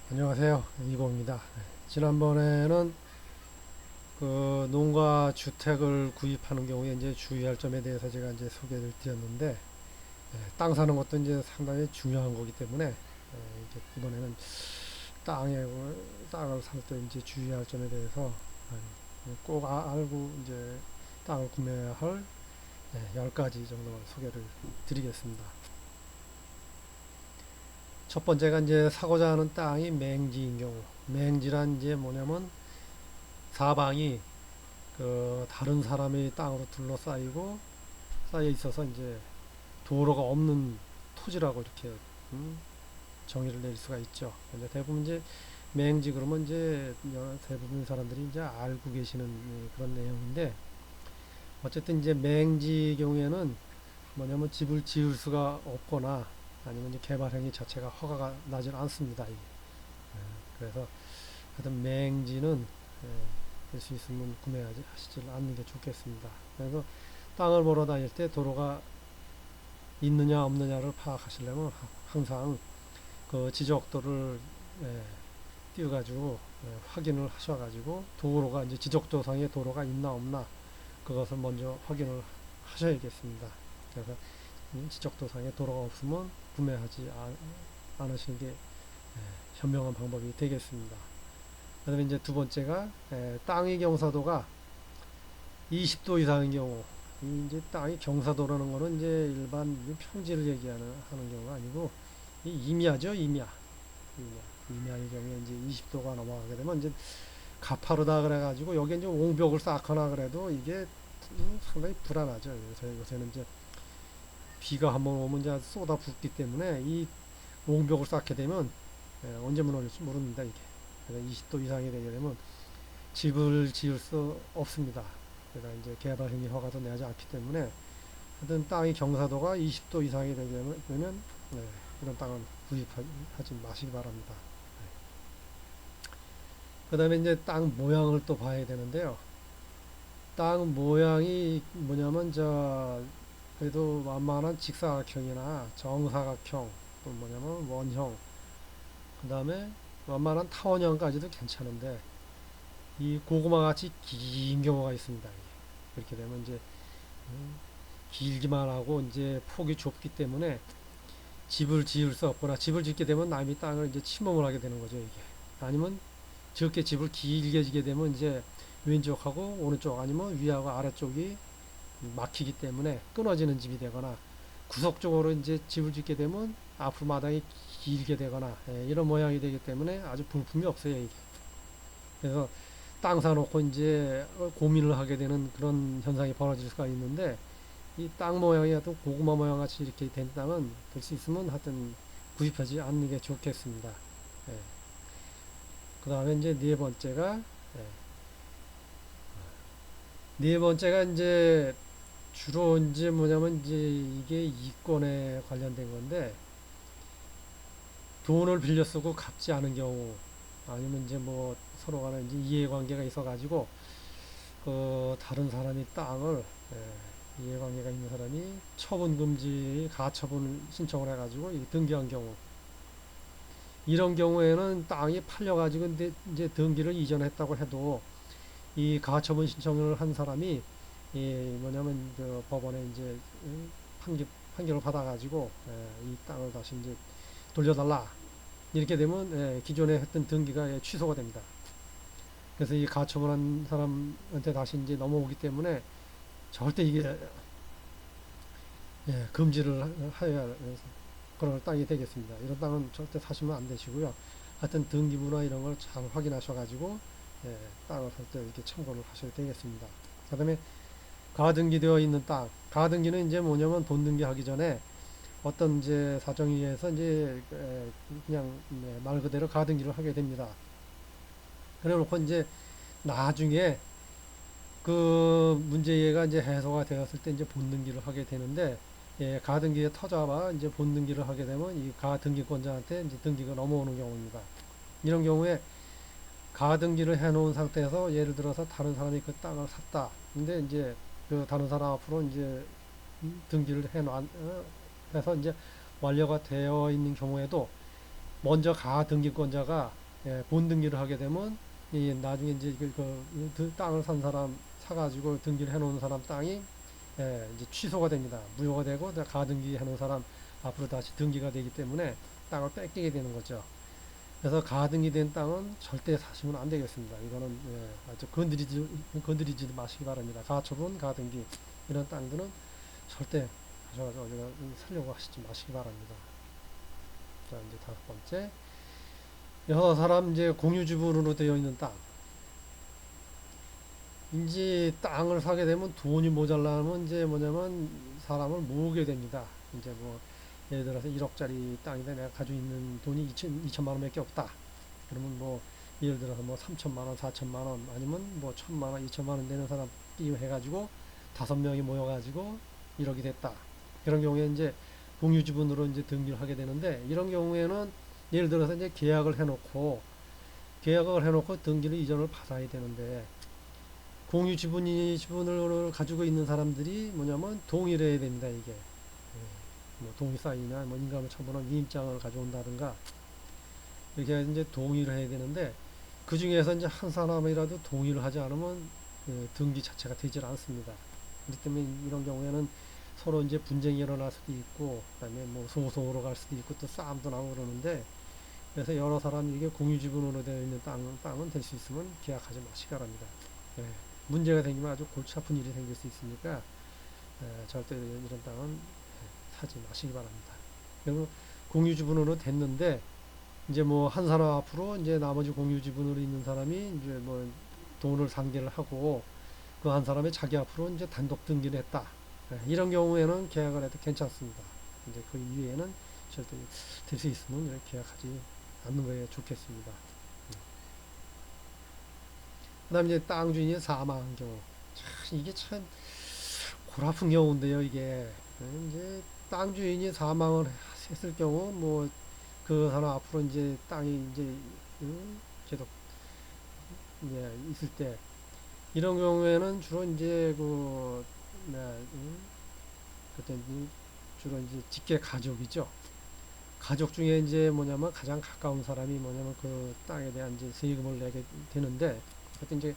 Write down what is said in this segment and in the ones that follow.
안녕하세요. 이봉입니다. 지난번에는 그 농가 주택을 구입하는 경우에 이제 주의할 점에 대해서 제가 이제 소개를 드렸는데, 땅 사는 것도 이제 상당히 중요한 거기 때문에, 이제 이번에는 땅에 땅을 살 때 이제 주의할 점에 대해서 꼭 알고 이제 땅을 구매해야 할 10가지 정도 소개를 드리겠습니다. 첫 번째가 이제 사고자 하는 땅이 맹지인 경우, 맹지란 이제 뭐냐면 사방이 그 다른 사람의 땅으로 둘러싸이고 쌓여 있어서 이제 도로가 없는 토지라고 이렇게 음, 정의를 내릴 수가 있죠. 근데 대부분 이제 맹지 그러면 이제 대부분 사람들이 이제 알고 계시는 그런 내용인데, 어쨌든 이제 맹지 경우에는 뭐냐면 집을 지을 수가 없거나 아니면 이제 개발 행위 자체가 허가가 나질 않습니다. 이게. 그래서 하여튼 맹지는 될 수 있으면 구매하시지 않는 게 좋겠습니다. 그래서 땅을 보러 다닐 때 도로가 있느냐 없느냐를 파악하시려면 항상 그 지적도를 띄워가지고 확인을 하셔가지고 도로가 이제 지적도상에 도로가 있나 없나 그것을 먼저 확인을 하셔야겠습니다. 그래서 지적도상에 도로가 없으면 구매하지 않으시는 게 현명한 방법이 되겠습니다. 그 다음에 이제 두 번째가 땅의 경사도가 20도 이상인 경우, 이제 땅이 경사도라는 거는 이제 일반 평지를 얘기하는 하는 경우가 아니고 이 임야죠, 임야. 임야의 경우에 이제 20도가 넘어가게 되면 이제 가파르다 그래가지고 여기에 이제 옹벽을 쌓거나 그래도 이게 상당히 불안하죠. 요새는 이제 비가 한번 오면 이제 쏟아붓기 때문에 이 옹벽을 쌓게 되면 언제 무너질지 모릅니다, 이게. 그래서 20도 이상이 되게 되면 집을 지을 수 없습니다. 그러니까 이제 개발 행위 허가도 내지 않기 때문에 하여튼 땅의 경사도가 20도 이상이 되면 이런 땅은 구입하지 마시기 바랍니다. 그 다음에 이제 땅 모양을 또 봐야 되는데요. 땅 모양이 뭐냐면 그래도 완만한 직사각형이나 정사각형 또 뭐냐면 원형 그 다음에 완만한 타원형까지도 괜찮은데 이 고구마 같이 긴 경우가 있습니다. 그렇게 되면 이제 길기만 하고 이제 폭이 좁기 때문에 집을 지을 수 없거나 집을 짓게 되면 남의 땅을 이제 침범을 하게 되는 거죠, 이게. 아니면 적게 집을 길게 지게 되면 이제 왼쪽하고 오른쪽 아니면 위하고 아래쪽이 막히기 때문에 끊어지는 집이 되거나 구석적으로 이제 집을 짓게 되면 앞으로 마당이 길게 되거나 이런 모양이 되기 때문에 아주 볼품이 없어요, 이게. 그래서 땅 사놓고 이제 고민을 하게 되는 그런 현상이 벌어질 수가 있는데 이 땅 모양이 하여튼 고구마 모양 같이 이렇게 된 땅은 될 수 있으면 하여튼 구입하지 않는 게 좋겠습니다. 예. 그 다음에 이제 네 번째가 이제 주로 이제 뭐냐면 이제 이게 이권에 관련된 건데 돈을 빌려 쓰고 갚지 않은 경우 아니면 이제 뭐 서로 간에 이제 이해관계가 있어가지고 그 다른 사람이 땅을 이해관계가 있는 사람이 처분금지 가처분 신청을 해가지고 등기한 경우 이런 경우에는 땅이 팔려가지고 이제 등기를 이전했다고 해도 이 가처분 신청을 한 사람이 뭐냐면 그 법원에 이제 판결을 받아가지고 이 땅을 다시 이제 돌려달라 이렇게 되면 기존에 했던 등기가 취소가 됩니다. 그래서 이 가처분한 사람한테 다시 이제 넘어오기 때문에 절대 이게 금지를 하여야 그런 땅이 되겠습니다. 이런 땅은 절대 사시면 안 되시고요. 하여튼 등기부나 이런 걸 잘 확인하셔가지고 땅을 살 때 이렇게 참고를 하셔야 되겠습니다. 그다음에 가등기되어 있는 땅, 가등기는 이제 뭐냐면 돈 등기하기 전에 어떤 이제 사정에 의해서 이제 그냥 말 그대로 가등기를 하게 됩니다. 그래놓고 이제 나중에 그 문제가 이제 해소가 되었을 때 이제 본등기를 하게 되는데 가등기에 터져봐 이제 본등기를 하게 되면 이 가등기권자한테 이제 등기가 넘어오는 경우입니다. 이런 경우에 가등기를 해놓은 상태에서 예를 들어서 다른 사람이 그 땅을 샀다. 근데 이제 그 다른 사람 앞으로 이제 등기를 해서 이제 완료가 되어 있는 경우에도 먼저 가등기권자가 본등기를 하게 되면 나중에 이제 그 땅을 산 사람 사가지고 등기를 해놓은 사람 땅이 이제 취소가 됩니다. 무효가 되고 가등기 해놓은 사람 앞으로 다시 등기가 되기 때문에 땅을 뺏기게 되는 거죠. 그래서 가등기 된 땅은 절대 사시면 안 되겠습니다. 이거는 아주 건드리지도 마시기 바랍니다. 가처분, 가등기 이런 땅들은 절대 하셔가지고 살려고 하시지 마시기 바랍니다. 자, 이제 다섯 번째. 여러 사람 이제 공유지분으로 되어 있는 땅. 이제 땅을 사게 되면 돈이 모자라면 이제 뭐냐면 사람을 모으게 됩니다. 이제 뭐 예를 들어서 1억짜리 땅인데 내가 가지고 있는 돈이 2천만 원밖에 없다. 그러면 뭐 예를 들어서 뭐 3천만 원, 4천만 원 아니면 뭐 1천만 원, 2천만 원 되는 사람 띄워해가지고 5명이 모여가지고 1억이 됐다. 그런 경우에 이제 공유지분으로 이제 등기를 하게 되는데 이런 경우에는 예를 들어서 이제 계약을 해놓고 등기를 이전을 받아야 되는데 지분을 가지고 있는 사람들이 뭐냐면 동의를 해야 됩니다. 이게 뭐 동의 사인이나 뭐 인감을 처분한 위임장을 가져온다든가 이렇게 이제 동의를 해야 되는데 그 중에서 이제 한 사람이라도 동의를 하지 않으면 등기 자체가 되질 않습니다. 그렇기 때문에 이런 경우에는 서로 이제 분쟁이 일어날 수도 있고 그다음에 뭐 소송으로 갈 수도 있고 또 싸움도 나고 그러는데 그래서 여러 사람이 이게 공유지분으로 되어 있는 땅은 될 수 있으면 계약하지 마시기 바랍니다. 예, 문제가 생기면 아주 골치 아픈 일이 생길 수 있으니까 절대 이런 땅은 사지 마시기 바랍니다. 그리고 공유지분으로 됐는데 이제 뭐 한 사람 앞으로 이제 나머지 공유지분으로 있는 사람이 이제 뭐 돈을 상계를 하고 그 한 사람이 자기 앞으로 이제 단독 등기를 했다. 이런 경우에는 계약을 해도 괜찮습니다. 이제 그 이외에는 절대 될 수 있으면 이렇게 계약하지 않는 게 좋겠습니다. 그 다음 이제 땅 주인이 사망한 경우. 참, 이게 참 골아픈 경우인데요, 이게. 이제 땅 주인이 사망을 했을 경우, 뭐, 그 사람 앞으로 이제 땅이 이제, 계속, 있을 때, 이런 경우에는 주로 이제 그때 주로 이제 직계 가족이죠. 가족 중에 이제 뭐냐면 가장 가까운 사람이 뭐냐면 그 땅에 대한 이제 세금을 내게 되는데, 그때 이제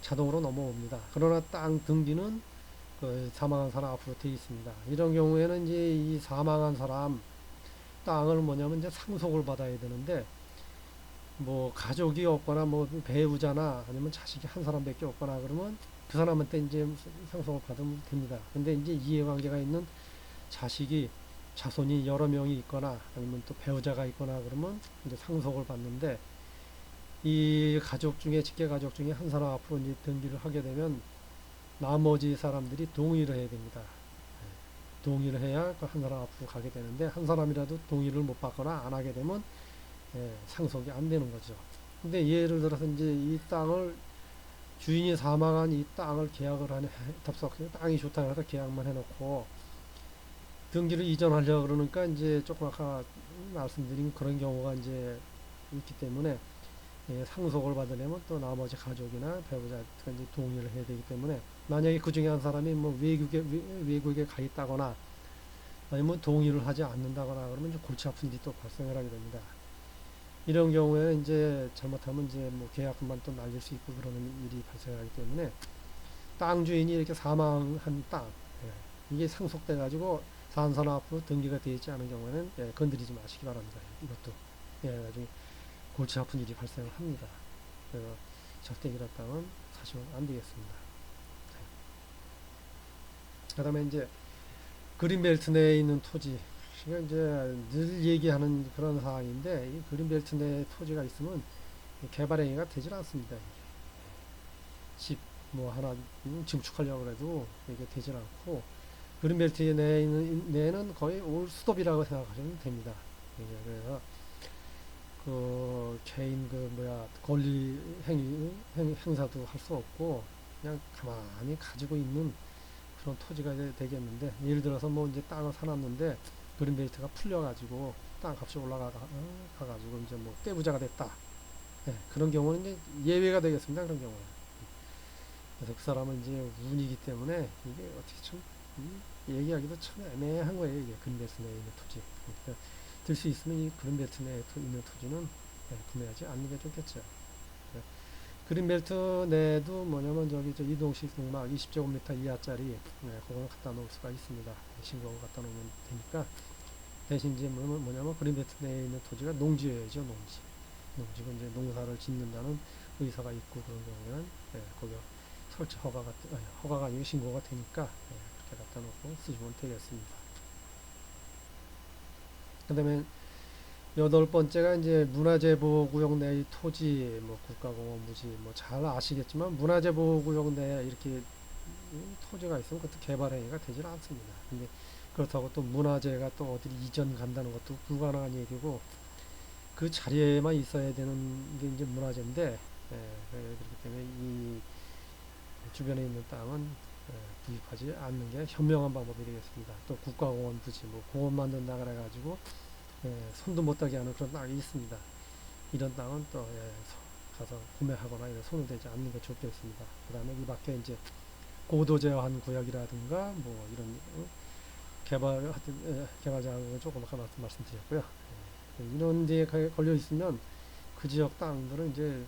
자동으로 넘어옵니다. 그러나 땅 등기는 그 사망한 사람 앞으로 되어 있습니다. 이런 경우에는 이제 이 사망한 사람 땅을 뭐냐면 이제 상속을 받아야 되는데 뭐 가족이 없거나 뭐 배우자나 아니면 자식이 한 사람밖에 없거나 그러면 그 사람한테 이제 상속을 받으면 됩니다. 근데 이제 이해관계가 있는 자손이 여러 명이 있거나 아니면 또 배우자가 있거나 그러면 이제 상속을 받는데 이 가족 중에 직계 가족 중에 한 사람 앞으로 이제 등기를 하게 되면 나머지 사람들이 동의를 해야 됩니다. 동의를 해야 그 한 사람 앞으로 가게 되는데 한 사람이라도 동의를 못 받거나 안 하게 되면 상속이 안 되는 거죠. 근데 예를 들어서 이제 이 땅을 주인이 사망한 이 땅을 계약을 하냐 답석해서 땅이 좋다 해서 계약만 해놓고 등기를 이전하려고 그러니까 이제 조금 아까 말씀드린 그런 경우가 이제 있기 때문에 상속을 받으려면 또 나머지 가족이나 배우자가 이제 동의를 해야 되기 때문에 만약에 그 중에 한 사람이 뭐 외국에 가 있다거나 아니면 동의를 하지 않는다거나 그러면 좀 골치 아픈 일이 또 발생을 하게 됩니다. 이런 경우에 이제 잘못하면 이제 뭐 계약금만 또 날릴 수 있고 그러는 일이 발생하기 때문에 땅 주인이 이렇게 사망한 땅 이게 상속돼 가지고 산 사람 앞으로 등기가 되어 있지 않은 경우에는 건드리지 마시기 바랍니다. 이것도 나중에 골치 아픈 일이 발생을 합니다. 그래서 절대 이런 땅은 사시면 안 되겠습니다. 그 다음에 이제 그린벨트 내에 있는 토지. 이건 이제 늘 얘기하는 그런 사항인데, 이 그린벨트 내에 토지가 있으면 개발 행위가 되질 않습니다. 집, 뭐 하나 증축하려고 해도 이게 되질 않고, 그린벨트 내에 있는, 내에는 거의 올 수도비라고 생각하시면 됩니다. 그래서 개인 권리 행사도 할 수 없고 그냥 가만히 가지고 있는 그런 토지가 되겠는데 예를 들어서 뭐 이제 땅을 사놨는데 그린벨트가 풀려가지고 땅값이 올라가가지고 이제 뭐 떼부자가 됐다. 그런 경우는 이제 예외가 되겠습니다. 그런 경우는. 그래서 그 사람은 이제 운이기 때문에 이게 어떻게 참 얘기하기도 참 애매한 거예요. 이게 그린벨트 내에 있는 토지. 그러니까 들 수 있으면 이 그린벨트 내에 있는 토지는 구매하지 않는 게 좋겠죠. 예. 그린벨트 내에도 뭐냐면 저기 저 이동식 농막 20제곱미터 이하짜리 그거는 갖다 놓을 수가 있습니다. 신공을 갖다 놓으면 되니까 대신 이제 뭐냐면 그린벨트 내에 있는 토지가 농지여야죠. 농지고 이제 농사를 짓는다는 의사가 있고 그런 경우에는 거기 설치 허가가 아니고 신고가 되니까 그렇게 갖다 놓고 쓰시면 되겠습니다. 그 다음에 여덟 번째가 이제 문화재보호구역 내의 토지, 뭐 국가공원 부지, 뭐 잘 아시겠지만 문화재보호구역 내에 이렇게 토지가 있으면 그것도 개발 행위가 되질 않습니다. 근데 그렇다고 또 문화재가 또 어디를 이전 간다는 것도 불가능한 얘기고 그 자리에만 있어야 되는 게 이제 문화재인데 그렇기 때문에 이 주변에 있는 땅은 구입하지 않는 게 현명한 방법이 되겠습니다. 또 국가공원 부지, 뭐 공원 만든다 그래가지고 손도 못 대게 하는 그런 땅이 있습니다. 이런 땅은 또 가서 구매하거나 이런 손을 대지 않는 게 좋겠습니다. 그 다음에 이 밖에 이제 고도 제한 구역이라든가 뭐 이런 개발 제한 조금 아까 말씀드렸고요. 이런 데에 걸려 있으면 그 지역 땅들은 이제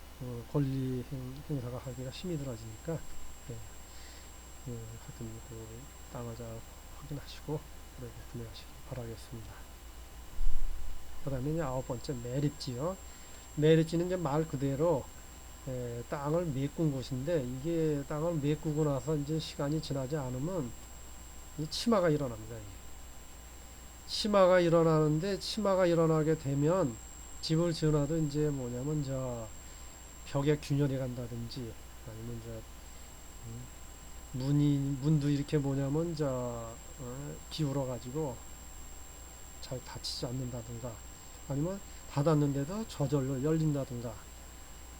권리 행사가 하기가 힘이 들어지니까 하여튼 그 땅을 잘 확인하시고 그렇게 구매하시기 바라겠습니다. 그 다음에 이제 아홉 번째 매립지요. 매립지는 이제 말 그대로 땅을 메꾼 곳인데 이게 땅을 메꾸고 나서 이제 시간이 지나지 않으면 이 치마가 일어납니다. 치마가 일어나는데 치마가 일어나게 되면 집을 지어놔도 이제 뭐냐면 저 벽에 균열이 간다든지 아니면 저 문도 이렇게 뭐냐면 저 기울어 가지고 잘 닫히지 않는다든가 아니면 닫았는데도 저절로 열린다든가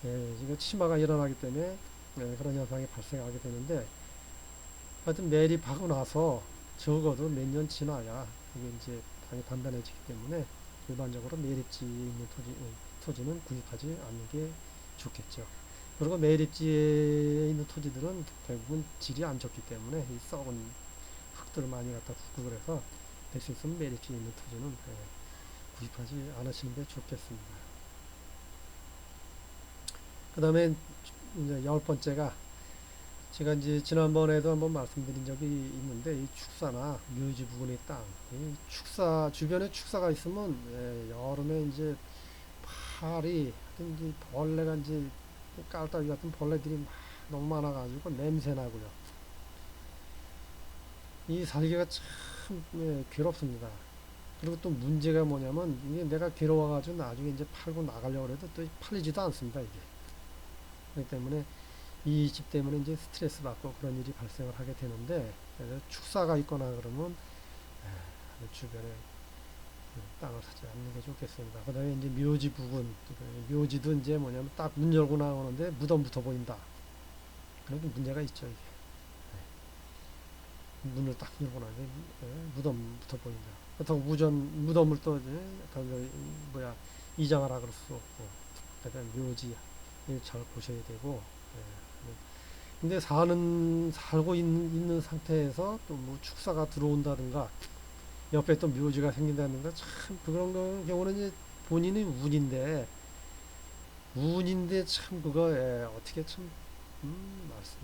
지금 치마가 일어나기 때문에 그런 현상이 발생하게 되는데 하여튼 매립하고 나서 적어도 몇 년 지나야 이게 이제 당이 단단해지기 때문에 일반적으로 매립지에 있는 토지는 구입하지 않는 게 좋겠죠. 그리고 매립지에 있는 토지들은 대부분 질이 안 좋기 때문에 이 썩은 흙들을 많이 갖다 붓고 그래서 될 수 있으면 매립지에 있는 토지는 구입하지 않으시는 게 좋겠습니다. 그 다음에 이제 열 번째가 제가 이제 지난번에도 한번 말씀드린 적이 있는데 이 축사나 묘지 부근의 땅, 이 축사 주변에 축사가 있으면 여름에 이제 파리 이제 벌레가 이제 깔따기 같은 벌레들이 막 너무 많아가지고 냄새 나고요. 이 살기가 참 괴롭습니다. 그리고 또 문제가 뭐냐면 이게 내가 괴로워가지고 나중에 이제 팔고 나가려고 해도 또 팔리지도 않습니다 이게. 그렇기 때문에 이 집 때문에 이제 스트레스 받고 그런 일이 발생을 하게 되는데 축사가 있거나 그러면 주변에 땅을 사지 않는 게 좋겠습니다. 그 다음에 이제 묘지 부근, 묘지도 이제 뭐냐면 딱 문 열고 나오는데 무덤 붙어 보인다. 그런 문제가 있죠 이게. 문을 딱 열고 나면 무덤 붙어 보인다. 그렇다고 무덤을 또 뭐야 이장하라 그럴 수 없고, 그다음에 묘지 잘 보셔야 되고. 근데 살고 있는 상태에서 또 뭐 축사가 들어온다든가 옆에 또 묘지가 생긴다든가 참 그런 경우는 이제 본인의 운인데 참 그거 어떻게 참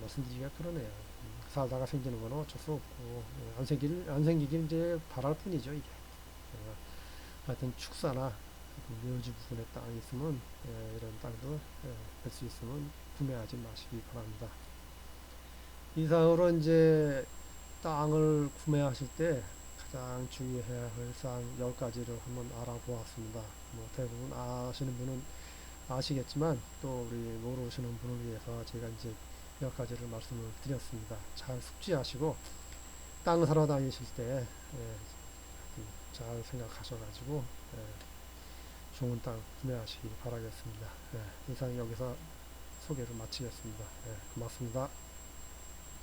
말씀드리기가 그러네요. 살다가 생기는 건 어쩔 수 없고 안 생기길 이제 바랄 뿐이죠 이게. 하여튼 축사나 묘지 부분에 땅이 있으면 이런 땅도 할 수 있으면 구매하지 마시기 바랍니다. 이상으로 이제 땅을 구매하실 때 가장 주의해야 할 사항 10가지를 한번 알아보았습니다. 뭐 대부분 아시는 분은 아시겠지만 또 우리 모르시는 분을 위해서 제가 이제 몇 가지를 말씀을 드렸습니다. 잘 숙지하시고 땅 사러 다니실 때 잘 생각하셔가지고 좋은 땅 구매하시기 바라겠습니다. 이상 여기서 소개를 마치겠습니다. 고맙습니다.